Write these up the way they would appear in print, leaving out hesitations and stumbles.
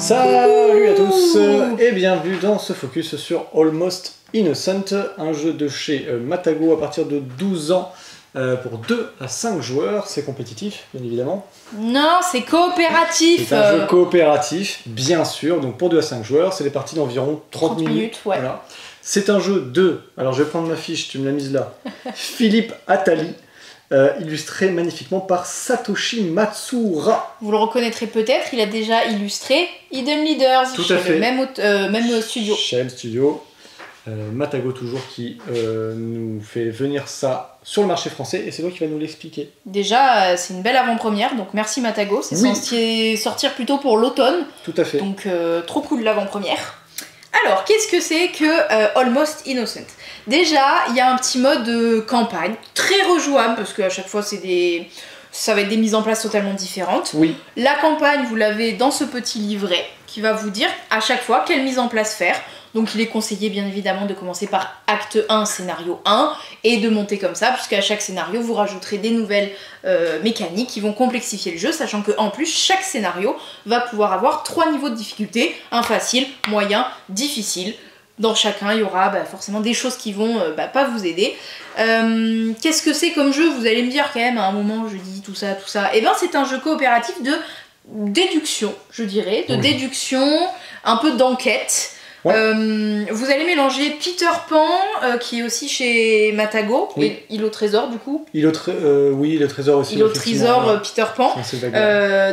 Salut à tous et bienvenue dans ce focus sur Almost Innocent, un jeu de chez Matago à partir de 12 ans pour 2 à 5 joueurs. C'est compétitif, bien évidemment. Non, c'est coopératif. C'est un jeu coopératif, bien sûr. Donc pour 2 à 5 joueurs, c'est des parties d'environ 30 minutes. Ouais. Voilà. C'est un jeu de, alors je vais prendre ma fiche, tu me l'as mise là, Philippe Attali. Illustré magnifiquement par Satoshi Matsuura. Vous le reconnaîtrez peut-être, il a déjà illustré Hidden Leaders. Tout à fait. Le même studio. Chez le studio. Matago toujours qui nous fait venir ça sur le marché français et c'est toi qui vas nous l'expliquer. Déjà, c'est une belle avant-première, donc merci Matago. C'est censé sortir plutôt pour l'automne. Tout à fait. Donc trop cool l'avant-première. Alors, qu'est-ce que c'est que Almost Innocent? Déjà, il y a un petit mode de campagne, très rejouable, parce qu'à chaque fois, ça va être des mises en place totalement différentes. Oui. La campagne, vous l'avez dans ce petit livret, qui va vous dire à chaque fois quelle mise en place faire. Donc il est conseillé bien évidemment de commencer par acte 1, scénario 1, et de monter comme ça, puisqu'à chaque scénario, vous rajouterez des nouvelles mécaniques qui vont complexifier le jeu, sachant qu'en plus, chaque scénario va pouvoir avoir 3 niveaux de difficulté, un facile, moyen, difficile. Dans chacun, il y aura forcément des choses qui vont pas vous aider. Qu'est-ce que c'est comme jeu? Vous allez me dire quand même, à un moment, je dis tout ça. Et ben c'est un jeu coopératif de déduction, je dirais, déduction, un peu d'enquête. Ouais. Vous allez mélanger Peter Pan, qui est aussi chez Matago, et Île au Trésor du coup. Oui, le Trésor aussi. Île au Trésor, Peter Pan,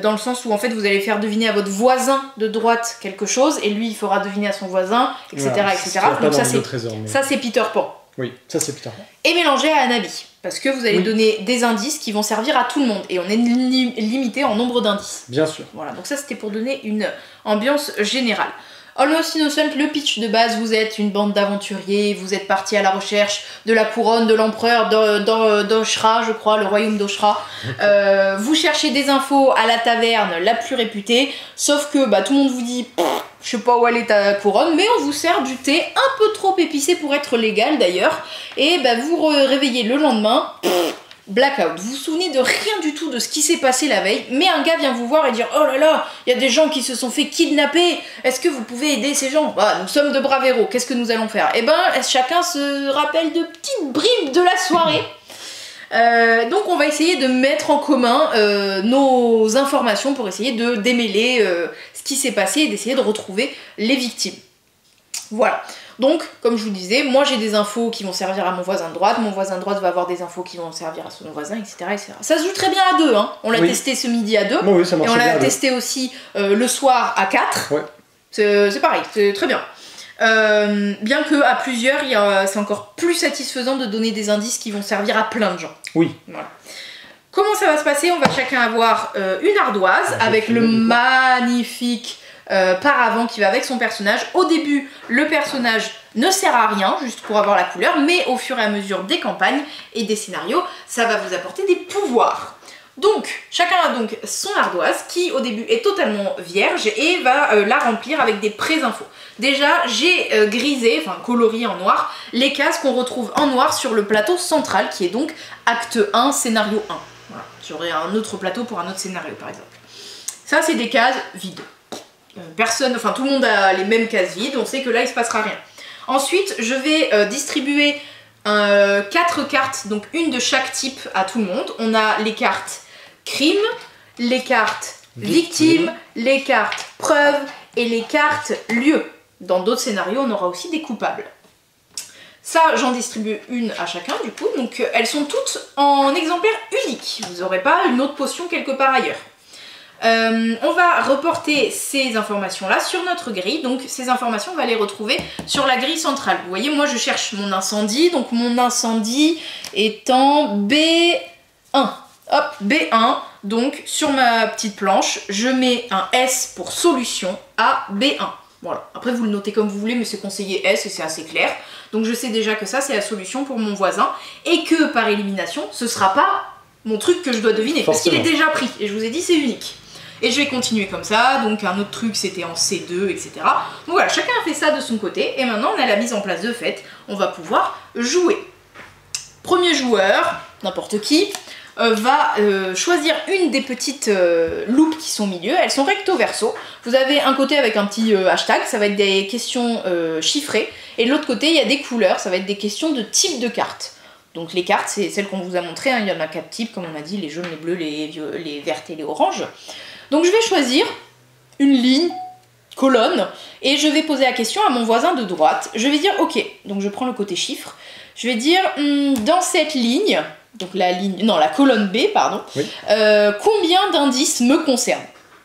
dans le sens où en fait vous allez faire deviner à votre voisin de droite quelque chose, et lui il fera deviner à son voisin, etc. Voilà, etc. Donc ça c'est Peter Pan. Oui, ça c'est Peter Pan. Et mélangé à Anabi, parce que vous allez donner des indices qui vont servir à tout le monde, et on est limité en nombre d'indices. Bien sûr. Voilà, donc ça c'était pour donner une ambiance générale. Almost Innocent, le pitch de base, vous êtes une bande d'aventuriers, vous êtes partis à la recherche de la couronne de l'empereur d'Oshra, je crois, le royaume d'Oshra. Vous cherchez des infos à la taverne la plus réputée, sauf que tout le monde vous dit « je sais pas où elle est ta couronne », mais on vous sert du thé un peu trop épicé pour être légal d'ailleurs, et vous vous réveillez le lendemain, blackout, vous vous souvenez de rien du tout de ce qui s'est passé la veille, mais un gars vient vous voir et dire « oh là là, il y a des gens qui se sont fait kidnapper, est-ce que vous pouvez aider ces gens ?» Nous sommes de braves héros, qu'est-ce que nous allons faire? Et chacun se rappelle de petites bribes de la soirée. Donc on va essayer de mettre en commun nos informations pour essayer de démêler ce qui s'est passé et d'essayer de retrouver les victimes. Voilà. Donc, comme je vous disais, moi j'ai des infos qui vont servir à mon voisin de droite va avoir des infos qui vont servir à son voisin, etc. etc. Ça se joue très bien à 2, hein. On l'a testé ce midi à 2, oui, ça marche, et on l'a testé aussi le soir à 4. Ouais. C'est pareil, c'est très bien. Bien que à plusieurs, c'est encore plus satisfaisant de donner des indices qui vont servir à plein de gens. Oui. Voilà. Comment ça va se passer? On va chacun avoir une ardoise avec le magnifique paravent qui va avec son personnage. Au début, le personnage ne sert à rien, juste pour avoir la couleur, mais au fur et à mesure des campagnes et des scénarios, ça va vous apporter des pouvoirs. Donc, chacun a donc son ardoise qui au début est totalement vierge et va la remplir avec des pré-infos. Déjà, j'ai grisé, enfin colorié en noir, les cases qu'on retrouve en noir sur le plateau central qui est donc acte 1, scénario 1. Voilà. J'aurai un autre plateau pour un autre scénario par exemple. Ça, c'est des cases vides. Tout le monde a les mêmes cases vides, on sait que là il se passera rien. Ensuite, je vais distribuer 4 cartes, donc une de chaque type à tout le monde. On a les cartes crime, les cartes victime, les cartes preuve et les cartes lieu. Dans d'autres scénarios, on aura aussi des coupables. Ça, j'en distribue une à chacun du coup, donc elles sont toutes en exemplaire unique. Vous n'aurez pas une autre potion quelque part ailleurs. On va reporter ces informations-là sur notre grille, donc ces informations, on va les retrouver sur la grille centrale. Vous voyez, moi je cherche mon incendie, donc mon incendie étant B1. Hop, B1, donc sur ma petite planche, je mets un S pour solution à B1. Voilà, après vous le notez comme vous voulez, mais c'est conseillé S et c'est assez clair. Donc je sais déjà que ça c'est la solution pour mon voisin, et que par élimination, ce sera pas mon truc que je dois deviner, parce qu'il est déjà pris, et je vous ai dit c'est unique. Et je vais continuer comme ça, donc un autre truc c'était en C2, etc. Donc voilà, chacun a fait ça de son côté, et maintenant on a la mise en place de fait, on va pouvoir jouer. Premier joueur, n'importe qui, va choisir une des petites loupes qui sont au milieu. Elles sont recto verso. Vous avez un côté avec un petit hashtag, ça va être des questions chiffrées. Et de l'autre côté, il y a des couleurs, ça va être des questions de type de cartes. Donc les cartes, c'est celles qu'on vous a montrées, hein. Il y en a 4 types, comme on a dit, les jaunes, les bleus, les vertes et les oranges. Donc je vais choisir une ligne, colonne, et je vais poser la question à mon voisin de droite. Je vais dire, ok, donc je prends le côté chiffre, je vais dire, dans cette ligne, donc la colonne B, pardon, oui. Combien d'indices me concernent?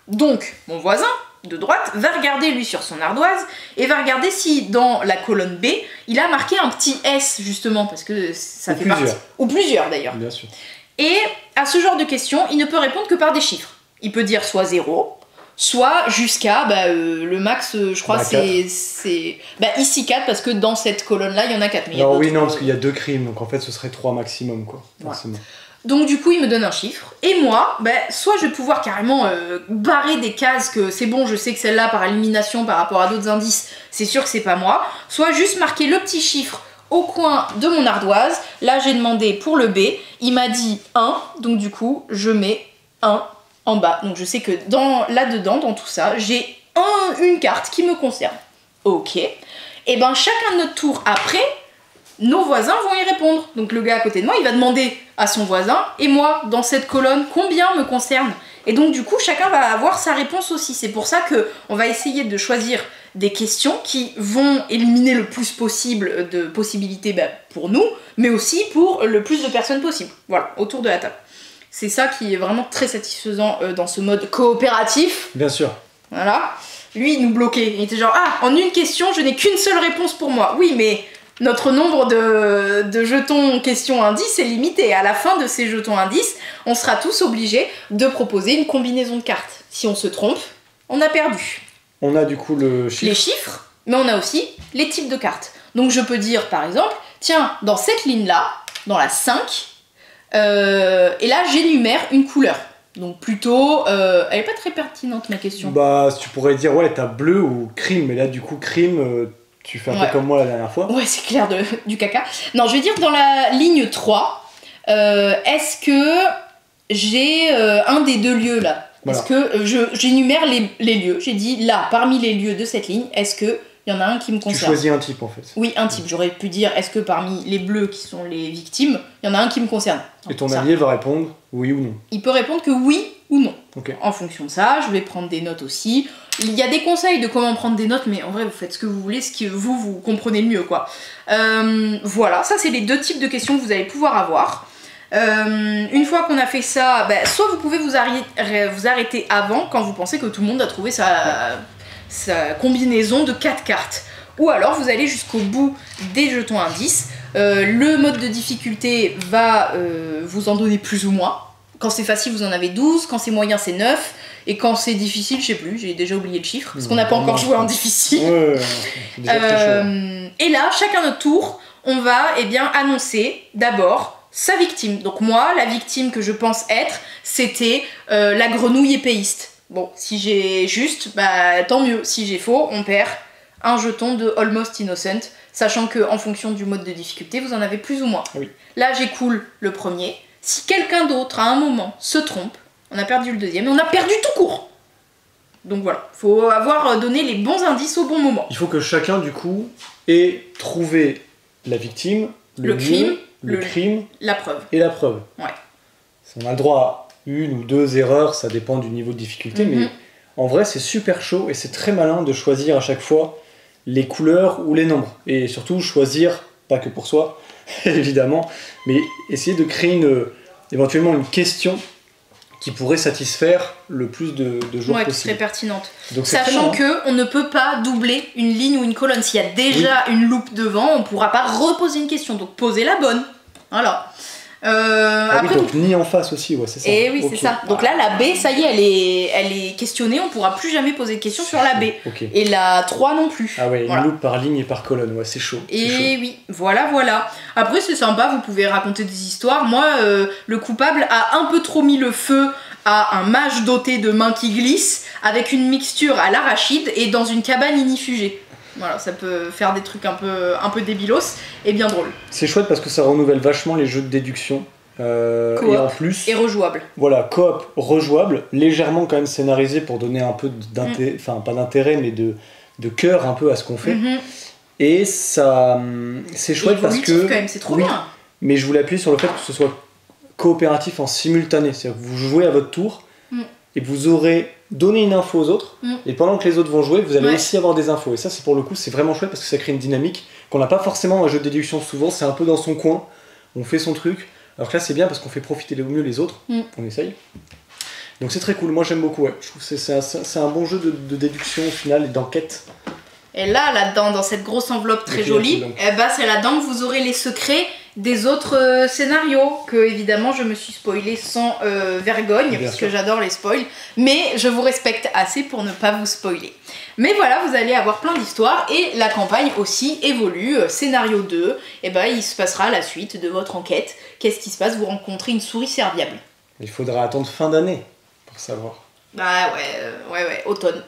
Donc, mon voisin de droite va regarder lui sur son ardoise et va regarder si dans la colonne B, il a marqué un petit S, justement, parce que ça fait partie. Ou plusieurs, d'ailleurs. Bien sûr. Et à ce genre de questions, il ne peut répondre que par des chiffres. Il peut dire soit 0, soit jusqu'à, le max, je crois, c'est ici 4, parce que dans cette colonne-là, il y en a 4. Mais non, oui, non, parce qu'il y a 2 crimes, donc en fait, ce serait 3 maximum, quoi. Forcément. Ouais. Donc du coup, il me donne un chiffre. Et moi, soit je vais pouvoir carrément barrer des cases que c'est bon, je sais que celle-là, par élimination, par rapport à d'autres indices, c'est sûr que c'est pas moi. Soit juste marquer le petit chiffre au coin de mon ardoise. Là, j'ai demandé pour le B. Il m'a dit 1, donc du coup, je mets 1 en bas. Donc je sais que là-dedans, dans tout ça, j'ai une carte qui me concerne. Ok. Et ben chacun de notre tour après, nos voisins vont y répondre. Donc le gars à côté de moi, il va demander à son voisin, et moi, dans cette colonne, combien me concerne? Et donc du coup, chacun va avoir sa réponse aussi. C'est pour ça qu'on va essayer de choisir des questions qui vont éliminer le plus possible de possibilités pour nous, mais aussi pour le plus de personnes possible. Voilà, autour de la table. C'est ça qui est vraiment très satisfaisant dans ce mode coopératif. Bien sûr. Voilà. Lui, il nous bloquait. Il était genre, en une question, je n'ai qu'une seule réponse pour moi. Oui, mais notre nombre de jetons questions indices est limité. À la fin de ces jetons indices, on sera tous obligés de proposer une combinaison de cartes. Si on se trompe, on a perdu. On a du coup les chiffres, mais on a aussi les types de cartes. Donc je peux dire, par exemple, tiens, dans cette ligne-là, dans la 5, et là, j'énumère une couleur. Donc plutôt... elle est pas très pertinente, ma question. Tu pourrais dire, ouais, t'as bleu ou crime, mais là, du coup, crime, tu fais un peu comme moi la dernière fois. Ouais, c'est clair, du caca. Non, je vais dire dans la ligne 3, est-ce que j'ai un des 2 lieux, là? Voilà. Est-ce que j'énumère les lieux? J'ai dit, là, parmi les lieux de cette ligne, est-ce que il y en a un qui me concerne? Tu choisis un type en fait. Oui, un type. J'aurais pu dire, est-ce que parmi les bleus qui sont les victimes, il y en a un qui me concerne? Et ton allié va répondre oui ou non? Il peut répondre que oui ou non. Okay. En fonction de ça, je vais prendre des notes aussi. Il y a des conseils de comment prendre des notes, mais en vrai, vous faites ce que vous voulez, ce que vous comprenez le mieux, quoi. Voilà, ça c'est les 2 types de questions que vous allez pouvoir avoir. Une fois qu'on a fait ça, soit vous pouvez vous arrêter avant, quand vous pensez que tout le monde a trouvé sa combinaison de 4 cartes. Ou alors vous allez jusqu'au bout des jetons indices. Le mode de difficulté va vous en donner plus ou moins. Quand c'est facile, vous en avez 12. Quand c'est moyen, c'est 9. Et quand c'est difficile, je sais plus, j'ai déjà oublié le chiffre. Parce qu'on n'a pas encore joué en difficile. Et là, chacun notre tour, on va annoncer d'abord sa victime. Donc moi, la victime que je pense être, c'était la grenouille épéiste. Bon, si j'ai juste, tant mieux. Si j'ai faux, on perd un jeton de Almost Innocent, sachant que en fonction du mode de difficulté, vous en avez plus ou moins. Oui. Là, j'écoule le premier. Si quelqu'un d'autre, à un moment, se trompe, on a perdu le deuxième et on a perdu tout court. Donc voilà, faut avoir donné les bons indices au bon moment. Il faut que chacun, du coup, ait trouvé la victime, le crime, la preuve. Et la preuve. Ouais. On a le droit à 1 ou 2 erreurs, ça dépend du niveau de difficulté, mais en vrai, c'est super chaud et c'est très malin de choisir à chaque fois les couleurs ou les nombres. Et surtout, choisir, pas que pour soi, évidemment, mais essayer de créer éventuellement une question qui pourrait satisfaire le plus de joueurs possible. Très pertinente. Donc, sachant qu'on ne peut pas doubler une ligne ou une colonne. S'il y a déjà une loupe devant, on ne pourra pas reposer une question. Donc posez la bonne. Voilà. Après, donc ni en face aussi, ouais, c'est ça. Et oui, c'est ça. Donc là, la B, ça y est, elle est questionnée. On ne pourra plus jamais poser de questions sur la B. Okay. Et la 3 non plus. Ah ouais, une loupe par ligne et par colonne. Ouais, c'est chaud. Et oui, voilà. Après, c'est sympa, vous pouvez raconter des histoires. Moi, le coupable a un peu trop mis le feu à un mage doté de mains qui glissent avec une mixture à l'arachide et dans une cabane inifugée. Voilà, ça peut faire des trucs un peu débilos et bien drôles. C'est chouette parce que ça renouvelle vachement les jeux de déduction. Et en plus, et rejouable. Voilà, coop rejouable, légèrement quand même scénarisé pour donner un peu d'intérêt, enfin pas d'intérêt, mais de cœur un peu à ce qu'on fait. Et ça, c'est chouette parce que... quand même, c'est trop bien. Mais je voulais appuyer sur le fait que ce soit coopératif en simultané, c'est-à-dire que vous jouez à votre tour et vous aurez donné une info aux autres, et pendant que les autres vont jouer, vous allez aussi avoir des infos. Et ça, c'est pour le coup, c'est vraiment chouette parce que ça crée une dynamique qu'on n'a pas forcément dans un jeu de déduction souvent, c'est un peu dans son coin, on fait son truc. Alors que là, c'est bien parce qu'on fait profiter au mieux les autres, on essaye. Donc c'est très cool, moi j'aime beaucoup, ouais. Je trouve que c'est un bon jeu de déduction au final et d'enquête. Et là-dedans, dans cette grosse enveloppe très jolie, c'est là-dedans que vous aurez les secrets des autres scénarios que évidemment je me suis spoilé sans vergogne parce que j'adore les spoils, mais je vous respecte assez pour ne pas vous spoiler. Mais voilà, vous allez avoir plein d'histoires et la campagne aussi évolue. Scénario 2, il se passera la suite de votre enquête. Qu'est-ce qui se passe? Vous rencontrez une souris serviable. Il faudra attendre fin d'année pour savoir. Bah ouais, automne.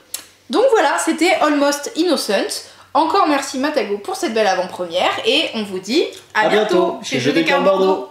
Donc voilà, c'était Almost Innocent. Encore merci Matago pour cette belle avant-première et on vous dit à bientôt chez Jeux des Cartes Bordeaux.